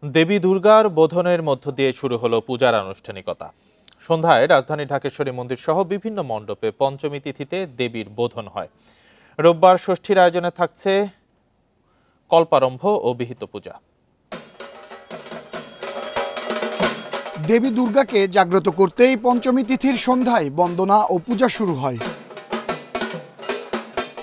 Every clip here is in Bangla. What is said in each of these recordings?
দেবী দুর্গার বোধনের মধ্য দিয়ে শুরু হলো পূজার আনুষ্ঠানিকতা। সন্ধ্যায় রাজধানী ঢাকেশ্বরী মন্দির সহ বিভিন্ন মণ্ডপে পঞ্চমী তিথিতে দেবীর বোধন হয়। রোববার ষষ্ঠীর আয়োজনে থাকছে কল্পারম্ভ ও বিহিত পূজা। দেবী দুর্গাকে জাগ্রত করতেই পঞ্চমী তিথির সন্ধ্যায় বন্দনা ও পূজা শুরু হয়।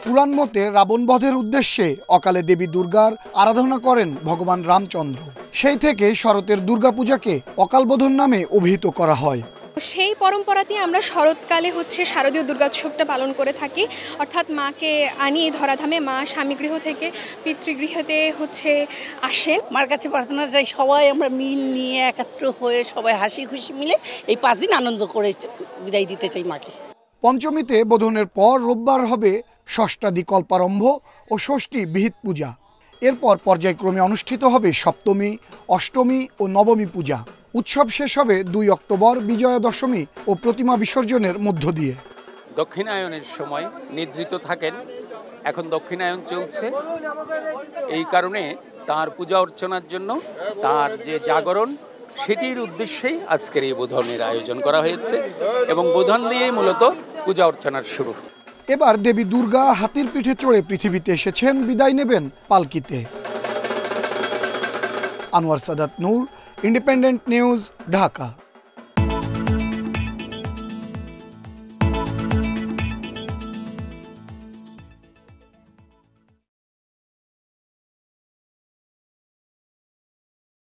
পুরাণ মতে রাবণ বধের উদ্দেশ্যে অকালে দেবী দুর্গার আরাধনা করেন ভগবান রামচন্দ্র। সেই থেকে শরতের দুর্গাপূজাকে অকালবোধন নামে অভিহিত করা হয়। সেই পরম্পরাতে আমরা শরৎকালে শারদীয় দুর্গোৎসবটা পালন করে থাকি, অর্থাৎ মাকে আনি ধরাধামে, মা স্বামীগৃহ থেকে পিতৃগৃহতে আসেন। মার কাছে প্রার্থনা চাই সবাই আমরা মিল নিয়ে একাত্র হয়ে সবাই হাসি খুশি মিলে এই 5 দিন আনন্দ করে বিদায় দিতে চাই মাকে। পঞ্চমীতে বোধনের পর রোববার হবে ষষ্ঠাদি কল্পারম্ভ ও ষষ্ঠী বিহিত পূজা। এরপর পর্যায়ক্রমে অনুষ্ঠিত হবে সপ্তমী, অষ্টমী ও নবমী পূজা। উৎসব শেষ হবে 2 অক্টোবর বিজয়া দশমী ও প্রতিমা বিসর্জনের মধ্য দিয়ে। দক্ষিণায়নের সময় নিদ্রিত থাকেন, এখন দক্ষিণায়ন চলছে। এই কারণে তার পূজা অর্চনার জন্য তার যে জাগরণ, সেটির উদ্দেশ্যেই আজকের এই বোধনের আয়োজন করা হয়েছে এবং বোধন দিয়েই মূলত পূজা অর্চনার শুরু। এবার দেবী দুর্গা হাতির পিঠে চড়ে পৃথিবীতে এসেছেন, বিদায় নেবেন পালকিতে। আনোয়ার সাদাত নূর, ইন্ডিপেন্ডেন্ট নিউজ, ঢাকা।